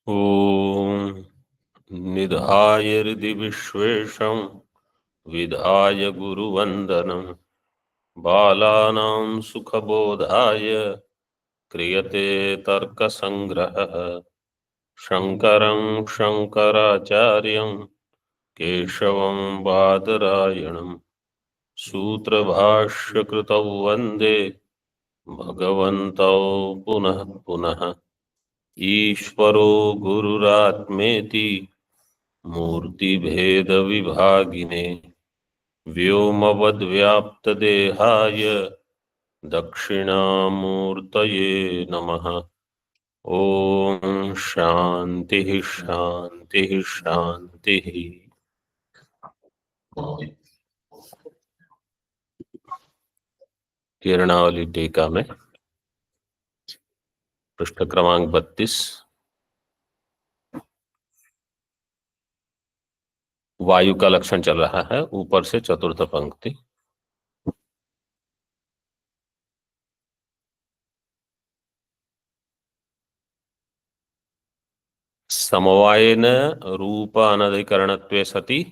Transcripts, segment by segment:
ॐ निधाय हृदि विश्वेशं विधाय गुरुवन्दनं बालानां सुखबोधाय क्रियते तर्कसङ्ग्रहः शङ्करं शङ्कराचार्यं केशवं बादरायणं सूत्रभाष्यकृतौ वन्दे भगवन्तौ पुनः पुनः ईश्वरो गुरुरात्मेति मूर्तिभेदविभागिने व्योमवद्व्याप्तदेहाय दक्षिणामूर्तये नमः। ओम शांति शांति शांति। किरणावली टीका में पृष्ठ क्रमांक 32 वायु का लक्षण चल रहा है। ऊपर से चतुर्थ पंक्ति। समवायेन रूप अनधिकरणत्वे सति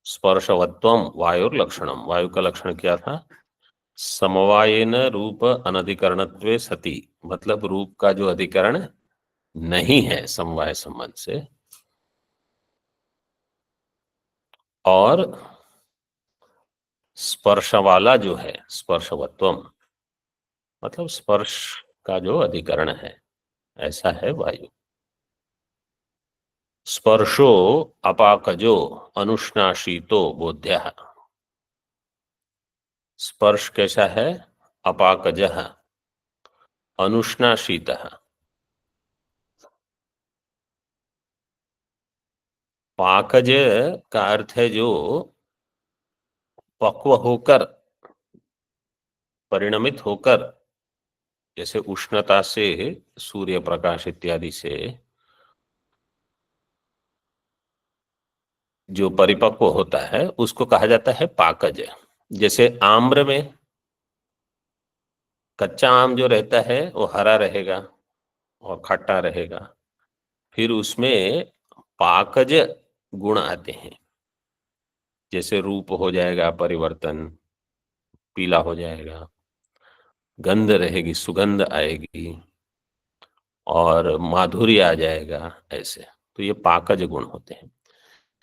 स्पर्शवत्वम वायुर्लक्षणम। वायु का लक्षण क्या था? समवायेन रूप अनधिकरणत्वे सति, मतलब रूप का जो अधिकरण नहीं है समवाय संबंध से, और स्पर्श वाला जो है स्पर्शवत्वम, मतलब स्पर्श का जो अधिकरण है, ऐसा है वायु। स्पर्शो अपाकजो अनुष्णाशीतो बोध्यः। स्पर्श कैसा है? अपाकजः अनुष्णाशीतः। पाकज का अर्थ है जो पक्व होकर, परिणमित होकर, जैसे उष्णता से, सूर्य प्रकाश इत्यादि से जो परिपक्व होता है उसको कहा जाता है पाकज। जैसे आम्र में कच्चा आम जो रहता है वो हरा रहेगा और खट्टा रहेगा, फिर उसमें पाकज गुण आते हैं, जैसे रूप हो जाएगा परिवर्तन, पीला हो जाएगा, गंध रहेगी, सुगंध आएगी और माधुर्य आ जाएगा, ऐसे। तो ये पाकज गुण होते हैं।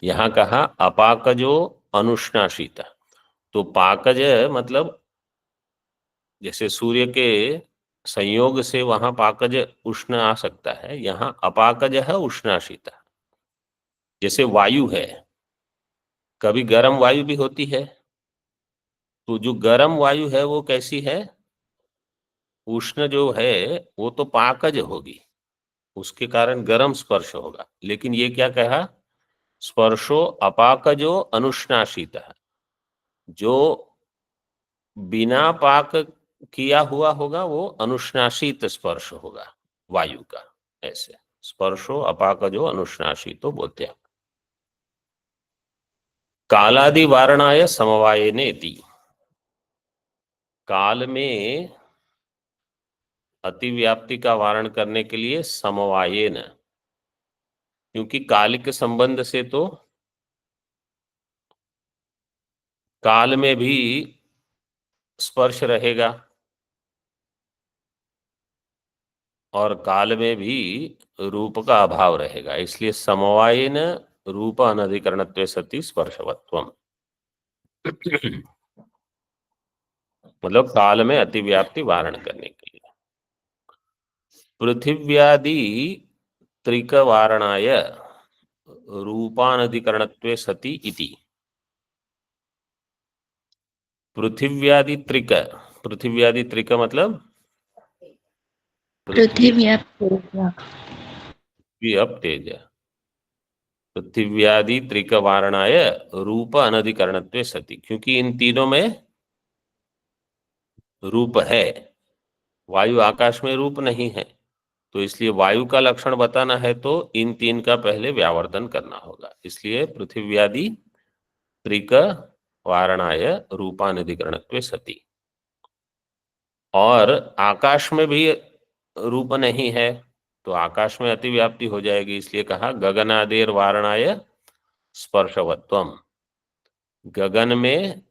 यहाँ कहा अपाकजो अनुष्णाशीता। तो पाकज मतलब जैसे सूर्य के संयोग से वहां पाकज उष्ण आ सकता है, यहाँ अपाकज है उष्णाशीता। जैसे वायु है, कभी गर्म वायु भी होती है, तो जो गर्म वायु है वो कैसी है? उष्ण जो है वो तो पाकज होगी, उसके कारण गर्म स्पर्श होगा। लेकिन ये क्या कहा? स्पर्शो अपाकजो अनुष्णाशीता, जो बिना पाक किया हुआ होगा वो अनुष्णाशीत स्पर्श होगा वायु का। ऐसे स्पर्शो अपाकजो अनुष्णाशीतो बोलते हैं। कालादि वारणाय समवायेनेति। काल में अतिव्याप्ति का वारण करने के लिए समवायेन, क्योंकि कालिक संबंध से तो काल में भी स्पर्श रहेगा और काल में भी रूप का अभाव रहेगा, इसलिए समवायेन रूप अनधिकरणत्वे सति स्पर्शवत्वम। मतलब काल में अतिव्याप्ति वारण करने के लिए। पृथिव्यादि त्रिक वारणाय रूपानधिकरणत्वे सति इति। पृथिव्यादि त्रिक, पृथिव्यादि त्रिक मतलब पृथ्वी अप तेज। पृथिव्यादि त्रिक वारणाय रूप अनधिकरणत्वे सति, क्योंकि इन तीनों में रूप है, वायु आकाश में रूप नहीं है, तो इसलिए वायु का लक्षण बताना है तो इन तीन का पहले व्यावर्तन करना होगा। इसलिए पृथिव्यादि त्रिक वारणाय रूपानधिकरणत्वे सति। और आकाश में भी रूप नहीं है, तो आकाश में अतिव्याप्ति हो जाएगी, इसलिए कहा गगनादेर वारणाय स्पर्शवत्वम। गगन में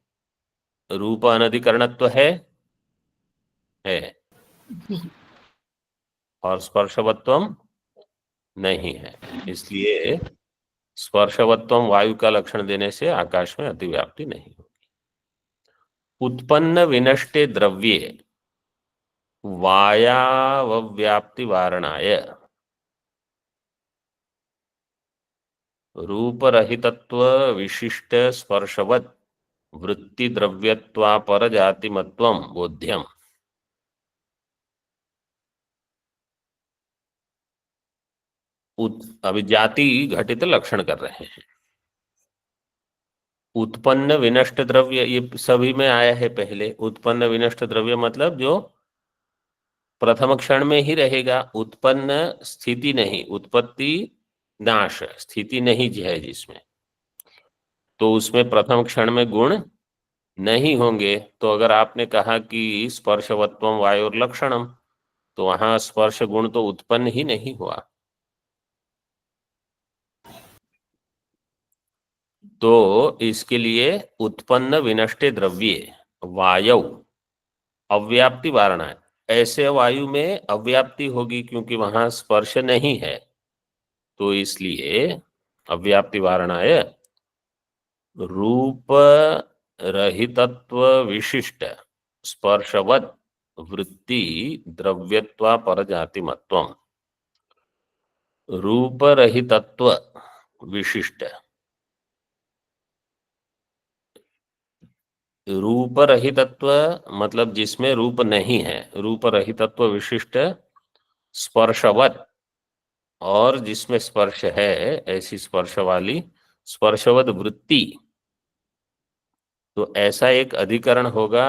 रूप अनधिकरणत्व है और स्पर्शवत्वम नहीं है, इसलिए स्पर्शवत्वम वायु का लक्षण देने से आकाश में अतिव्याप्ति नहीं होगी। उत्पन्न विनष्टे द्रव्ये वायाव्याप्ति वारणाय रूप रहितत्व विशिष्ट स्पर्शवत वृत्ति द्रव्यत्वापर जातिमत्वम बोध्यम। अभी जाति घटित लक्षण कर रहे हैं। उत्पन्न विनष्ट द्रव्य, ये सभी में आया है पहले। उत्पन्न विनष्ट द्रव्य मतलब जो प्रथम क्षण में ही रहेगा, उत्पन्न स्थिति नहीं, उत्पत्ति नाश, स्थिति नहीं है जिसमें, तो उसमें प्रथम क्षण में गुण नहीं होंगे। तो अगर आपने कहा कि स्पर्शवत्वम वायुर लक्षणम, तो वहां स्पर्श गुण तो उत्पन्न ही नहीं हुआ। तो इसके लिए उत्पन्न विनष्टे द्रव्ये वायु अव्याप्ति वारणा है। ऐसे वायु में अव्याप्ति होगी क्योंकि वहां स्पर्श नहीं है, तो इसलिए अव्याप्ति वारणाय रूप रहितत्व विशिष्ट स्पर्शवत वृत्ति द्रव्यत्वा परजातिमत्वम। रूप रहितत्व विशिष्ट, रूप रहितत्व मतलब जिसमें रूप नहीं है, रूप रहितत्व विशिष्ट स्पर्शवत, और जिसमें स्पर्श है ऐसी स्पर्श वाली स्पर्शवत वृत्ति। तो ऐसा एक अधिकरण होगा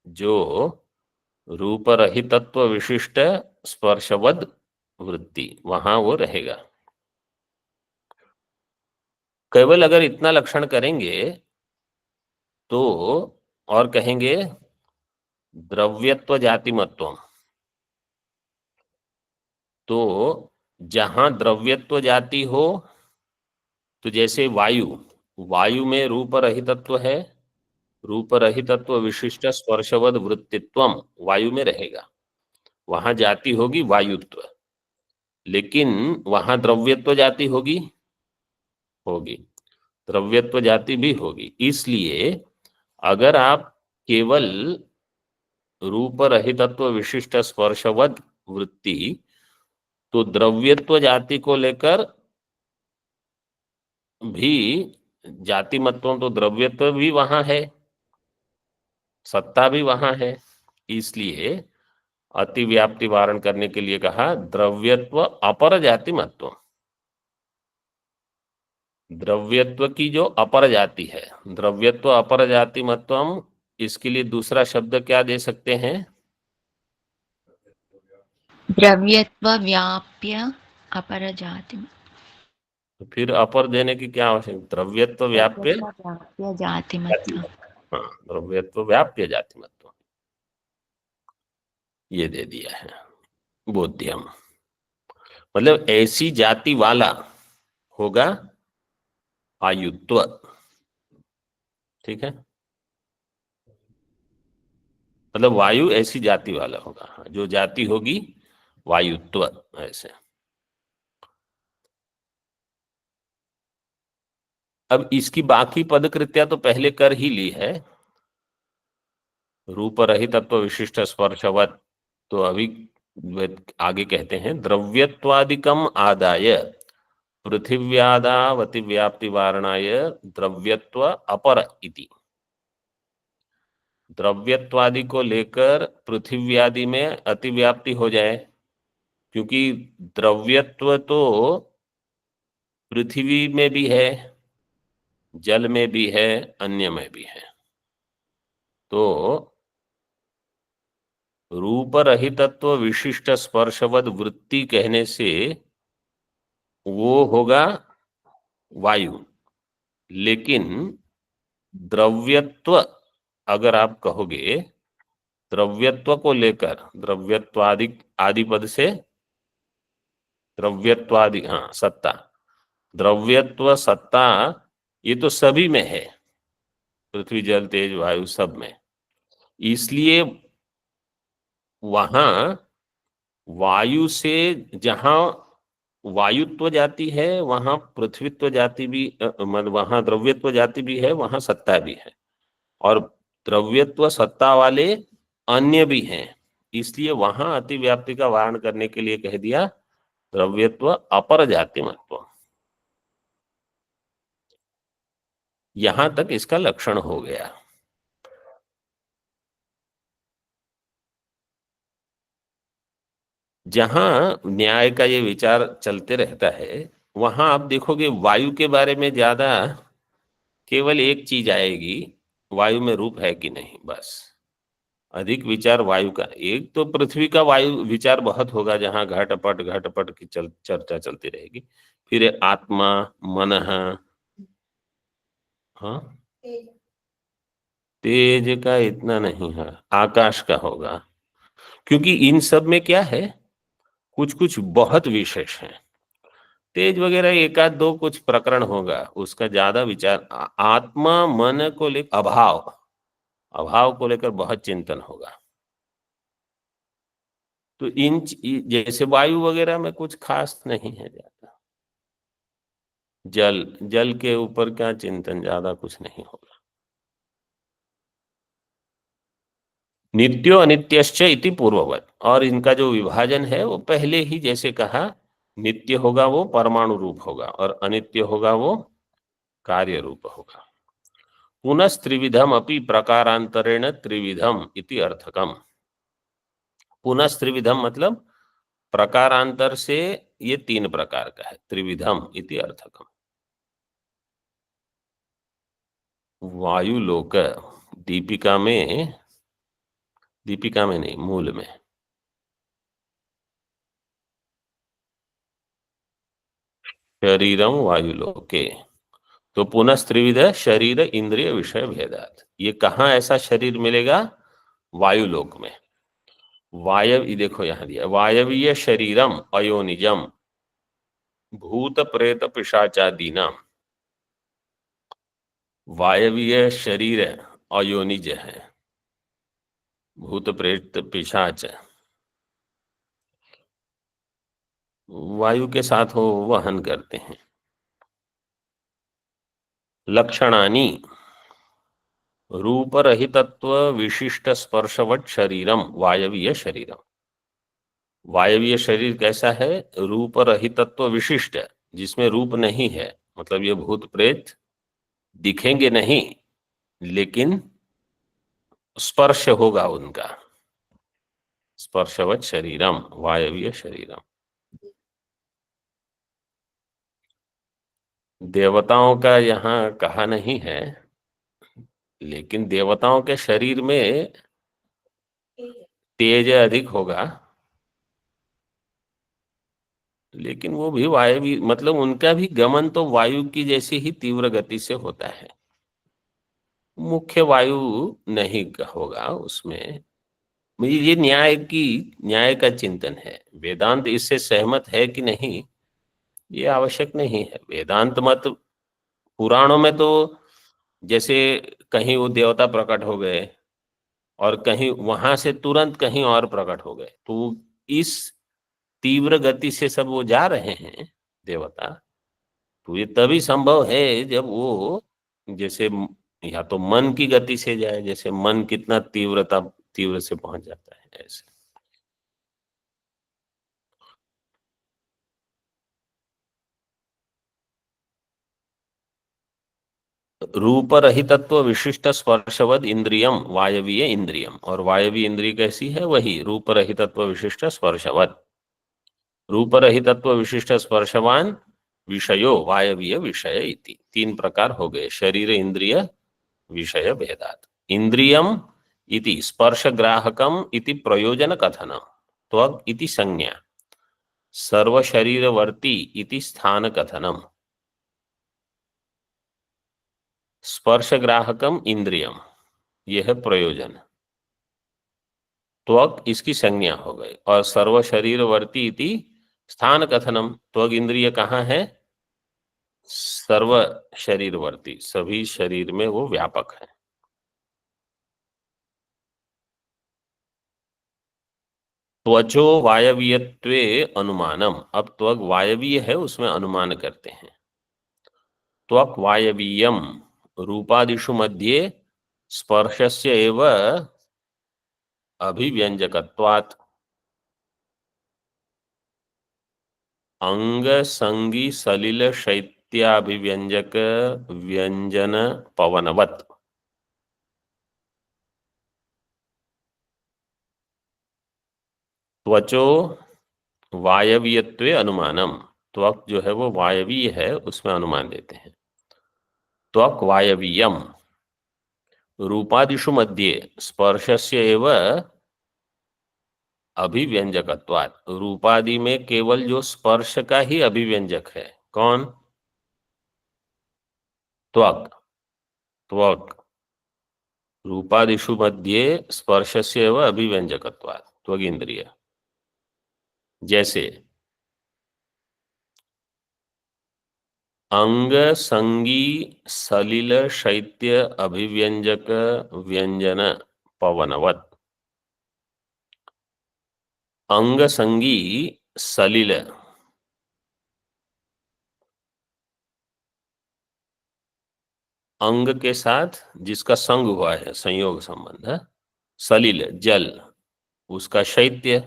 जो रूप रहितत्व विशिष्ट स्पर्शवद वृत्ति, वहां वो रहेगा। केवल अगर इतना लक्षण करेंगे तो, और कहेंगे द्रव्यत्व जातिमत्व, तो जहां द्रव्यत्व जाति हो, तो जैसे वायु, वायु में रूप रहितत्व है, रूप रहितत्व विशिष्ट स्पर्शवद वृत्तित्वम वायु में रहेगा, वहां जाति होगी वायुत्व। लेकिन वहां द्रव्यत्व जाति होगी, होगी, द्रव्यत्व जाति भी होगी। इसलिए अगर आप केवल रूप रहितत्व विशिष्ट स्पर्शवद वृत्ति, तो द्रव्यत्व जाति को लेकर भी जाति मत्व, तो द्रव्यत्व भी वहां है, सत्ता भी वहां है, इसलिए अतिव्याप्ति वारण करने के लिए कहा द्रव्यत्व अपर जाति मत्व। द्रव्यत्व की जो अपर जाति है, द्रव्यत्व अपर जाति मत्वम, इसके लिए दूसरा शब्द क्या दे सकते हैं? द्रव्यत्व व्याप्य अपर जाति। तो फिर अपर देने की क्या आवश्यकता? द्रव्यत्व व्याप्य जाति जाति मतलब। मत्व। हाँ, द्रव्यत्व व्याप्य जाति मत्व, ये दे दिया है। बोध्यम मतलब ऐसी जाति वाला होगा आयुत्व, ठीक है, मतलब वायु ऐसी जाति वाला होगा, जो जाति होगी वायुत्व ऐसे। अब इसकी बाकी पदकृत्या तो पहले कर ही ली है, रूप रहितत्व विशिष्ट स्पर्शवत। तो अभी आगे कहते हैं द्रव्यत्वादिकम आदाय पृथिव्यादावति व्याप्ति वारणाय द्रव्यत्व अपर इति। द्रव्यत्वादि को लेकर पृथिव्यादि में अतिव्याप्ति हो जाए, क्योंकि द्रव्यत्व तो पृथ्वी में भी है, जल में भी है, अन्य में भी है। तो रूप रहितत्व विशिष्ट स्पर्शवद वृत्ति कहने से वो होगा वायु। लेकिन द्रव्यत्व अगर आप कहोगे, द्रव्यत्व को लेकर द्रव्यत्व आदि आदि पद से द्रव्यत्वादि, हाँ सत्ता, द्रव्यत्व सत्ता ये तो सभी में है, पृथ्वी जल तेज वायु सब में। इसलिए वहां वायु से जहां वायुत्व जाति है वहां पृथ्वीत्व जाति भी, मतलब वहां द्रव्यत्व जाति भी है, वहां सत्ता भी है, और द्रव्यत्व सत्ता वाले अन्य भी हैं। इसलिए वहां अतिव्याप्ति का वारण करने के लिए कह दिया द्रव्यत्व अपर जाति महत्व। यहां तक इसका लक्षण हो गया। जहां न्याय का ये विचार चलते रहता है वहां आप देखोगे वायु के बारे में ज्यादा केवल एक चीज आएगी, वायु में रूप है कि नहीं, बस। अधिक विचार वायु का, एक तो पृथ्वी का वायु विचार बहुत होगा, जहां घटपट घटपट की चर्चा चलती रहेगी। फिर आत्मा, मन, हाँ तेज का इतना नहीं है, आकाश का होगा, क्योंकि इन सब में क्या है, कुछ कुछ बहुत विशेष है। तेज वगैरह एक आध दो कुछ प्रकरण होगा, उसका ज्यादा विचार आत्मा मन को लेकर, अभाव, अभाव को लेकर बहुत चिंतन होगा। तो जैसे वायु वगैरह में कुछ खास नहीं है ज्यादा। जल, जल के ऊपर क्या चिंतन, ज्यादा कुछ नहीं होगा। नित्यो अनित्यश्च इति पूर्ववत, और इनका जो विभाजन है वो पहले ही जैसे कहा, नित्य होगा वो परमाणु रूप होगा और अनित्य होगा वो कार्य रूप होगा। पुनस्त्रिविधम अपि प्रकारांतरेण त्रिविधम इति अर्थकम। पुनस्त्रिविधम मतलब प्रकारांतर से ये तीन प्रकार का है, त्रिविधम इति अर्थकम। वायुलोक, दीपिका में, दीपिका में नहीं, मूल में, शरीरम वायुलोके। तो पुनस्त्रिविध शरीर इंद्रिय विषय भेदात, ये कहाँ ऐसा शरीर मिलेगा, वायुलोक में। वायव, देखो यहां दिया, वायवीय शरीरम अयोनिजम भूत प्रेत पिशाचादीनाम। वायवीय शरीर अयोनिज है, भूत प्रेत पिशाच वायु के साथ हो वहन करते हैं। लक्षणानि रूप रहितत्व विशिष्ट स्पर्शवत शरीरम वायवीय शरीरम। वायवीय शरीर कैसा है, रूप रहितत्व विशिष्ट, जिसमें रूप नहीं है, मतलब ये भूत प्रेत दिखेंगे नहीं, लेकिन स्पर्श होगा उनका, स्पर्शवत शरीरम वायवीय शरीरम। देवताओं का यहाँ कहा नहीं है, लेकिन देवताओं के शरीर में तेज अधिक होगा, लेकिन वो भी वायु, मतलब उनका भी गमन तो वायु की जैसी ही तीव्र गति से होता है। मुख्य वायु नहीं होगा उसमें। ये न्याय का चिंतन है। वेदांत इससे सहमत है कि नहीं ये आवश्यक नहीं है। वेदांत मत पुराणों में तो जैसे कहीं वो देवता प्रकट हो गए और कहीं वहां से तुरंत कहीं और प्रकट हो गए, तो इस तीव्र गति से सब वो जा रहे हैं देवता, तो ये तभी संभव है जब वो जैसे या तो मन की गति से जाए, जैसे मन कितना तीव्र से पहुंच जाता है ऐसे। रूप रहितत्व विशिष्ट स्पर्शवद इंद्रियम वायवीय इंद्रियम, और वायवीय इंद्रिय कैसी है, वही रूप रहितत्व विशिष्ट स्पर्शवद। रूप रहितत्व विशिष्ट स्पर्शवान विषयो वायवीय विषय इति, तीन प्रकार हो गए, शरीर इंद्रिय विषय भेदात। इंद्रियम इति स्पर्श ग्राहकम इति प्रयोजन कथनम, त्वग इति संज्ञा, सर्व शरीरवर्ती इति स्थान कथनम। स्पर्श ग्राहकम इंद्रियम, यह है प्रयोजन, त्वक इसकी संज्ञा हो गई, और सर्व शरीरवर्ती इति स्थान कथनम, त्वग इंद्रिय कहाँ है? सर्व शरीरवर्ती, सभी शरीर में वो व्यापक है। त्वचो वायवीयत्वे अनुमानम, अब त्वग वायवीय है उसमें अनुमान करते हैं। त्वक वायवीयम रूपादिषु मध्ये स्पर्शस्य एव अभिव्यंजकत्वात्, अंग संगी सलिल शैत्याभिव्यंजक व्यंजन पवनवत। त्वचो वायवीयत्वे अनुमानम, त्वक जो है वो वायवीय है उसमें अनुमान देते हैं। त्वक वायवीयम रूपादिषु मध्ये स्पर्शस्य एव अभिव्यंजकत्वात्, रूपादि में केवल जो स्पर्श का ही अभिव्यंजक है, कौन? त्वक। त्वक रूपादिषु मध्ये स्पर्शस्य एव अभिव्यंजकत्वात्, त्वगिंद्रिय। जैसे अंग संगी सलिल शैत्य अभिव्यंजक व्यंजन पवनवत। अंग संगी सलिल, अंग के साथ जिसका संग हुआ है, संयोग संबंध है, सलिल जल, उसका शैत्य।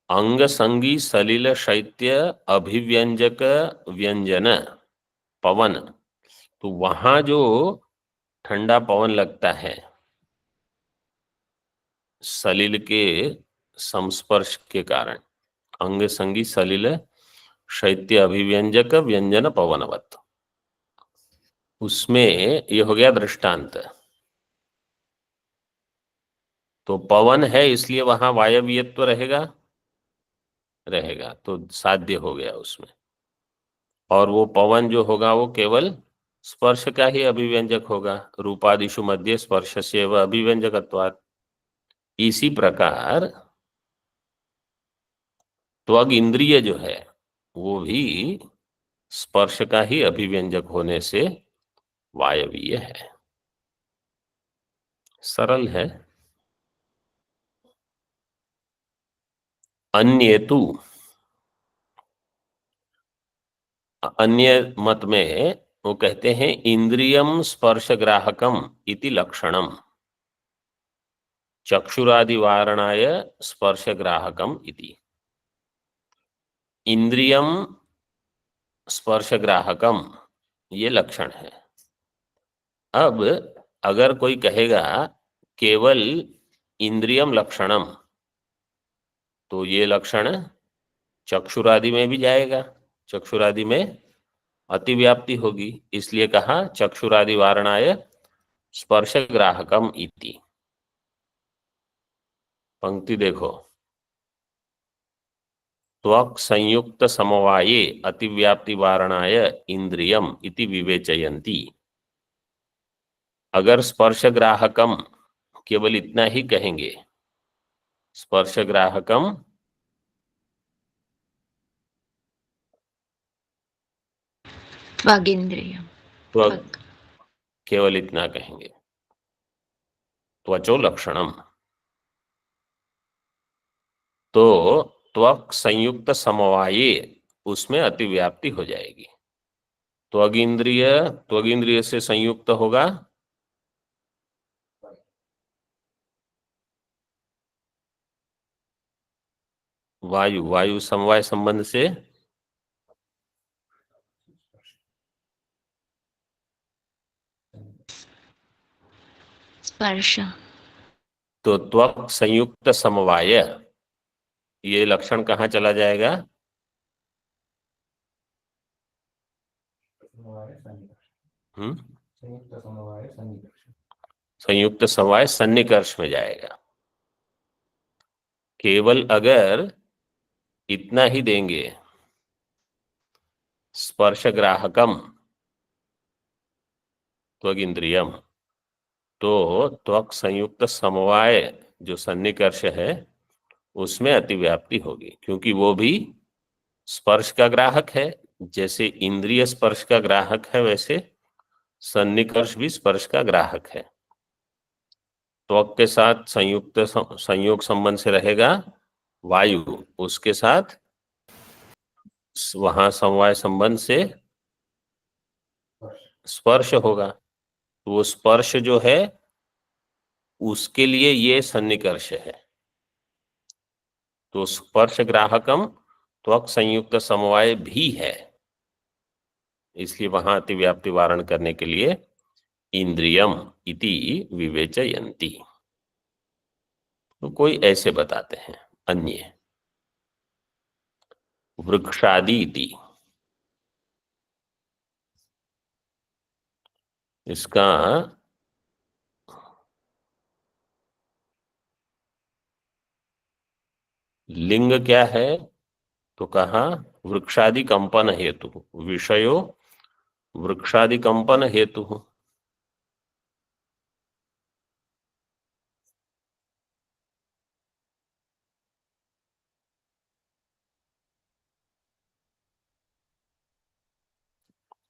अंग संगी सलिल शैत्य अभिव्यंजक व्यंजन पवन, तो वहां जो ठंडा पवन लगता है सलिल के संस्पर्श के कारण, अंग संगी सलिल शैत्य अभिव्यंजक व्यंजन पवनवत, उसमें ये हो गया दृष्टांत। तो पवन है इसलिए वहां वायवीयत्व रहेगा, रहेगा, तो साध्य हो गया उसमें। और वो पवन जो होगा वो केवल स्पर्श का ही अभिव्यंजक होगा, रूपादिषु मध्य स्पर्श से वह अभिव्यंजकत्वात्। इसी प्रकार त्वग इंद्रिय जो है वो भी स्पर्श का ही अभिव्यंजक होने से वायवीय है। सरल है। अन्य तु, अन्य मत में वो कहते हैं इंद्रियम स्पर्श ग्राहकम इति लक्षणम, चक्षुरादि वारणाय स्पर्श ग्राहकम इति। इंद्रियम स्पर्श ग्राहकम ये लक्षण है। अब अगर कोई कहेगा केवल इंद्रियम लक्षणम, तो ये लक्षण चक्षुरादि में भी जाएगा, चक्षुरादि में अतिव्याप्ति होगी, इसलिए कहा चक्षुरादि वारणाय स्पर्श ग्राहकम इति। पंक्ति देखो, त्वक संयुक्त समवाये अतिव्याप्ति वारणाय इंद्रियम इति विवेचयन्ति। अगर स्पर्श ग्राहकम केवल इतना ही कहेंगे, स्पर्श ग्राहकम त्वगिंद्रियम, त्वक, त्वग, केवल इतना कहेंगे, त्वचो लक्षणम, तो त्वक संयुक्त समवाये उसमें अतिव्याप्ति हो जाएगी। त्वगिंद्रिय, त्वगिंद्रिय से संयुक्त होगा वायु, वायु समवाय संबंध से स्पर्श, तो त्वक संयुक्त समवाय ये लक्षण कहाँ चला जाएगा? संयुक्त समवाय सन्निकर्ष में जाएगा। केवल अगर इतना ही देंगे, स्पर्श ग्राहकम त्वगिंद्रियम, तो त्वक संयुक्त समवाय जो सन्निकर्ष है उसमें अतिव्याप्ति होगी, क्योंकि वो भी स्पर्श का ग्राहक है। जैसे इंद्रिय स्पर्श का ग्राहक है, वैसे सन्निकर्ष भी स्पर्श का ग्राहक है। त्वक के साथ संयोग संबंध से रहेगा वायु, उसके साथ वहां समवाय संबंध से स्पर्श होगा। तो वो स्पर्श जो है उसके लिए ये सन्निकर्ष है। तो स्पर्श ग्राहकम त्वक संयुक्त समवाय भी है, इसलिए वहां अतिव्याप्ति वारण करने के लिए इंद्रियम इति विवेचयन्ति। तो कोई ऐसे बताते हैं। अन्य वृक्षादि इति, इसका लिंग क्या है? तो कहा वृक्षादि कंपन हेतु, विषयो वृक्षादि कंपन हेतु।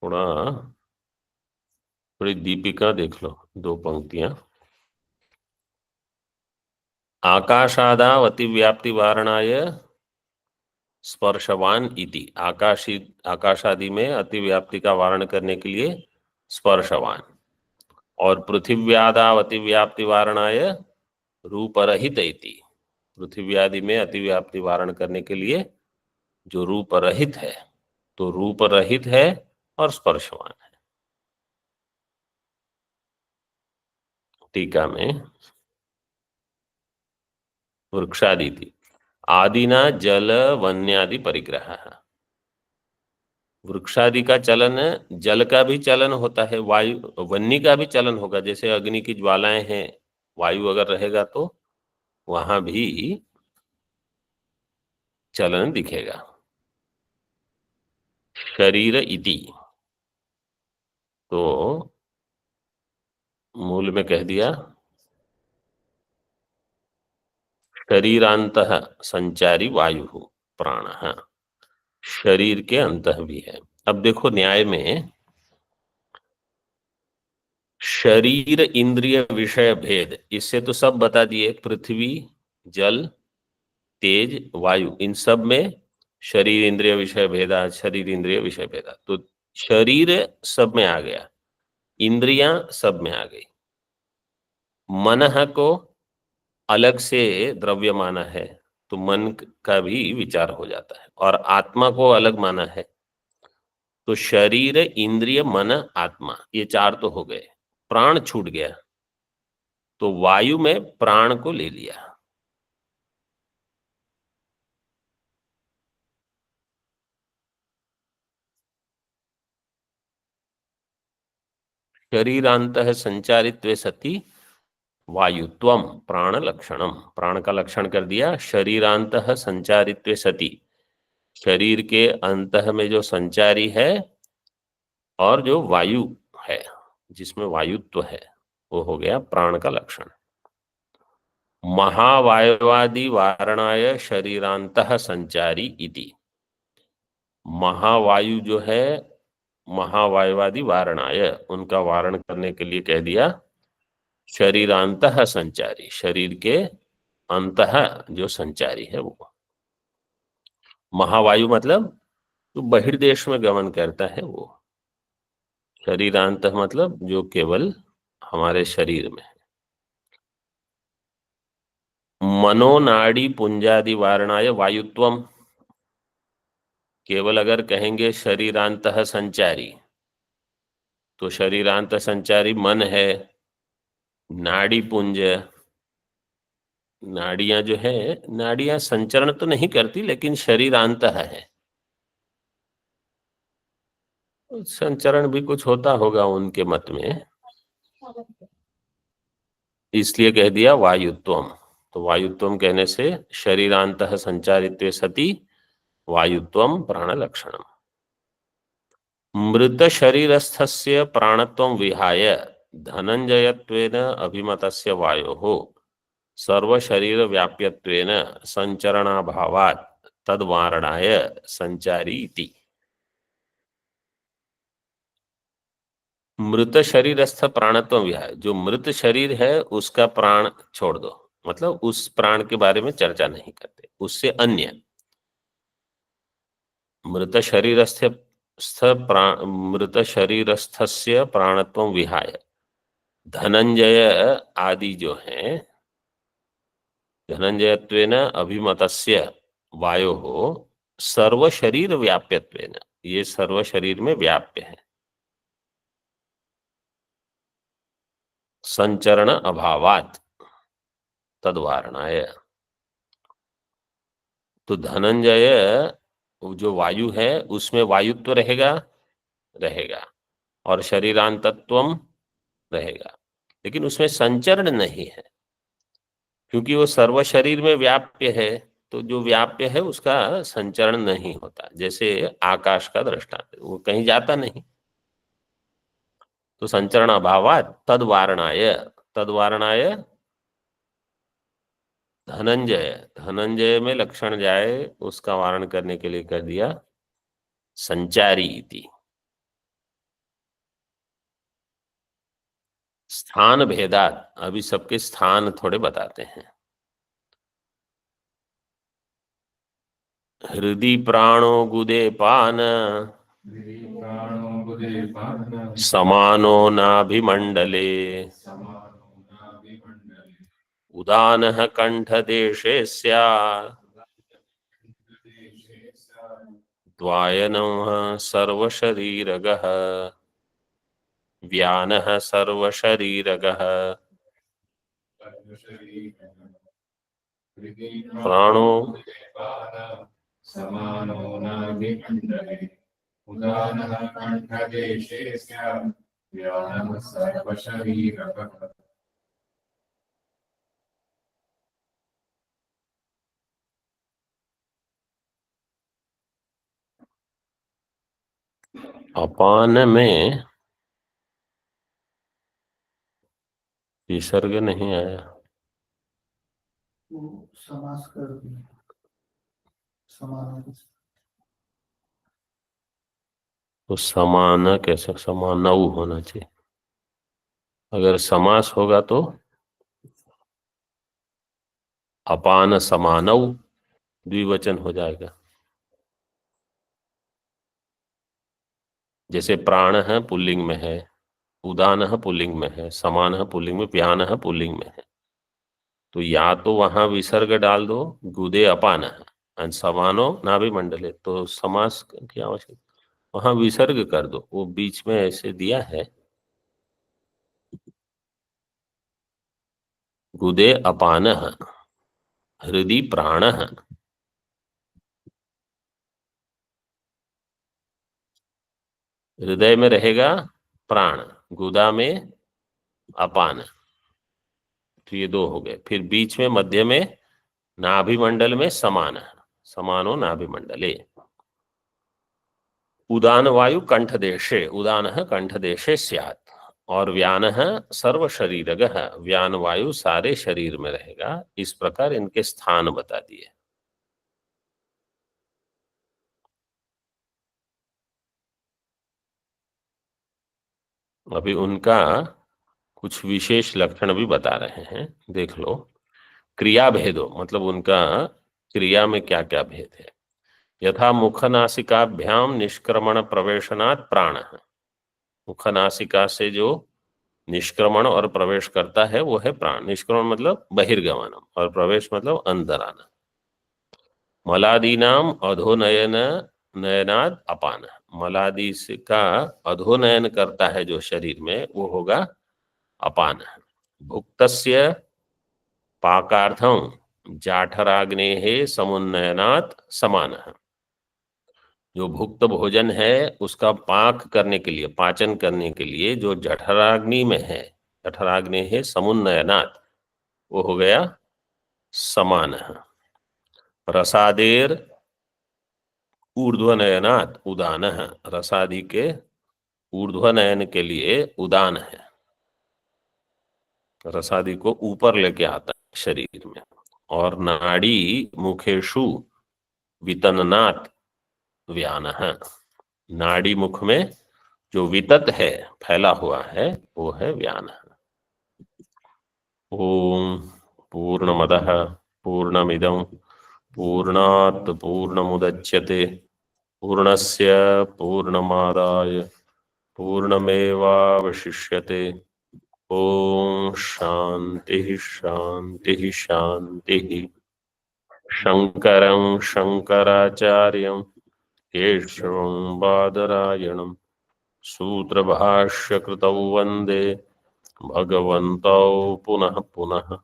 थोड़ा थोड़ी दीपिका देख लो, 2 पंक्तियां। आकाशादावति व्याप्ति वारणाय स्पर्शवान इति, आकाशादि में अतिव्याप्ति का वारण करने के लिए स्पर्शवान, और पृथिव्यादावति व्याप्ति वारणाय रूप रहित इति, पृथ्वी आदि में अतिव्याप्ति वारण करने के लिए जो रूप रहित है, तो रूप रहित है और स्पर्शवान है। टीका में वृक्षादि थी आदिना जल वन्यादि परिग्रह, वृक्षादि का चलन, जल का भी चलन होता है, वायु वन्य का भी चलन होगा। जैसे अग्नि की ज्वालाएं हैं, वायु अगर रहेगा तो वहां भी चलन दिखेगा। शरीर इति, तो मूल में कह दिया शरीरांत संचारी वायु प्राण, शरीर के अंत भी है। अब देखो न्याय में शरीर इंद्रिय विषय भेद, इससे तो सब बता दिए, पृथ्वी जल तेज वायु, इन सब में शरीर इंद्रिय विषय भेदा, शरीर इंद्रिय विषय भेदा। तो शरीर सब में आ गया, इंद्रियां सब में आ गई, मन को अलग से द्रव्य माना है तो मन का भी विचार हो जाता है, और आत्मा को अलग माना है। तो शरीर इंद्रिय मन आत्मा, ये 4 तो हो गए, प्राण छूट गया, तो वायु में प्राण को ले लिया। शरीरांत संचारित्वे सति वायुत्वम प्राण लक्षणम, प्राण का लक्षण कर दिया। शरीरांत संचारित्वे सति, शरीर के अंत में जो संचारी है और जो वायु है जिसमें वायुत्व है, वो हो गया प्राण का लक्षण। महावायवादि वारणाय शरीरांत संचारी इति, महावायु जो है, महावायवादि वारणाय, उनका वारण करने के लिए कह दिया शरीरांत संचारी, शरीर के अंत जो संचारी है वो। महावायु मतलब जो बहिर्देश में गमन करता है वो, शरीरांत मतलब जो केवल हमारे शरीर में है। मनोनाड़ी पुंजादि वारणाय वायुत्वम, केवल अगर कहेंगे शरीरांत संचारी, तो शरीरांत संचारी मन है, नाड़ी पुंज, नाड़ियां जो है, नाड़ियां संचरण तो नहीं करती लेकिन शरीरांत है, संचरण भी कुछ होता होगा उनके मत में, इसलिए कह दिया वायुत्वम। तो वायुत्वम कहने से शरीरांत संचारित्वे सति वायुत्वम प्राण लक्षणम। मृत शरीरस्थस्य प्राणत्वं विहाय धनंजयत्वेन अभिमतस्य वायोः सर्व शरीर व्याप्यत्वेन संचरणाभावात् तद्वारणाय संचारी इति। मृत शरीरस्थ प्राणत्व विहाय, जो मृत शरीर है उसका प्राण छोड़ दो, मतलब उस प्राण के बारे में चर्चा नहीं करते, उससे अन्य मृत शरीरस्थ मृत शरीरस्थस्य प्राणत्व विहाय, धनंजय आदि जो हैं, धनंजयत्वेन अभिमतस्य वायो हो सर्व शरीर व्याप्यत्वेन, ये सर्व शरीर में व्याप्य है, संचरण अभावात तद्वारणाय। तो धनंजय जो वायु है उसमें वायुत्व रहेगा, रहेगा, और शरीरांतत्वम रहेगा, लेकिन उसमें संचरण नहीं है, क्योंकि वो सर्व शरीर में व्याप्य है। तो जो व्याप्य है उसका संचरण नहीं होता, जैसे आकाश का दृष्टांत, वो कहीं जाता नहीं। तो संचरण अभावात तद्वारणाय, तद्वारणाय धनंजय, धनंजय में लक्षण जाए उसका वारण करने के लिए कर दिया संचारी इति। स्थान भेदात, अभी सबके स्थान थोड़े बताते हैं। हृदि प्राणो गुदे पान समानो नाभिमंडले उदानः कंठदेशे स्यात् द्वायनः सर्वशरीरगः व्यानः सर्वशरीरगः प्राणो समानो नाभिमण्डले उदानः कण्ठदेशे स्यात् व्यानः सर्वशरीरगः। अपान में विसर्ग नहीं आया, समास कर दिया, समान। तो समान कैसे, समानऊ होना चाहिए। अगर समास होगा तो अपान समानऊ द्विवचन हो जाएगा। जैसे प्राण है पुल्लिंग में है, उदान है पुल्लिंग में है, समान है पुल्लिंग में, व्यान है पुल्लिंग में है, तो या तो वहां विसर्ग डाल दो गुदे अपान है और समानो नाभि मंडले, तो समास की आवश्यकता, वहां विसर्ग कर दो, वो बीच में ऐसे दिया है गुदे अपान हृदय प्राण, हृदय में रहेगा प्राण, गुदा में अपान, तो ये दो हो गए। फिर बीच में मध्य में नाभिमंडल में समान, समानो नाभिमंडले। उदान वायु कंठ देशे, उदान कंठ देशे स्यात्, और व्यान सर्व शरीरगः, व्यान वायु सारे शरीर में रहेगा। इस प्रकार इनके स्थान बता दिए। अभी उनका कुछ विशेष लक्षण भी बता रहे हैं, देख लो। क्रिया भेदो, मतलब उनका क्रिया में क्या क्या भेद है। यथा मुखनासिकाभ्याम निष्क्रमण प्रवेशनात् प्राण, मुखनासिका से जो निष्क्रमण और प्रवेश करता है वो है प्राण। निष्क्रमण मतलब बहिर्गमनम और प्रवेश मतलब अंदर आना। मलादीनाम अधोनयन नयनाद अपान, मलादि का अधोनयन करता है जो शरीर में, वो होगा अपान। भुक्तस्य पाकार्थम जाठराग्नेः समुन्नयनात् समानः, जो भुक्त भोजन है उसका पाक करने के लिए, पाचन करने के लिए जो जठराग्नि में है, जठराग्नेः समुन्नयनात्, वो हो गया समान। रसादेर ऊर्ध्वनयनात् उदान, रसादि के ऊर्ध्वनयन के लिए उदान है। रसादि को ऊपर लेके आता है शरीर में। और नाड़ी मुखेशु वितननात् व्यानः, नाड़ी मुख में जो वितत है, फैला हुआ है, वो है व्यानः। ओम पूर्णमदः पूर्णमिदं पूर्णात् पूर्णमुदच्यते पूर्णस्य पूर्णमादाय पूर्णमेवावशिष्यते। ओम शांति शांति शांति। शंकरं शंकराचार्यं केशवं बादरायणं सूत्रभाष्यकृतौ वन्दे भगवन्तौ पुनः पुनः।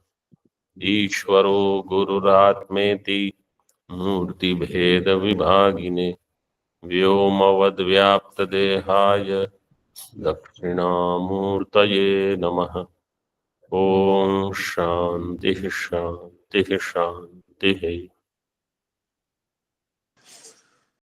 ईश्वरो गुरुरात्मेति मूर्तिभेदविभागिने व्योमवद्व्याप्तदेहाय दक्षिणामूर्तये नमः। ओम शांति शांति शांति।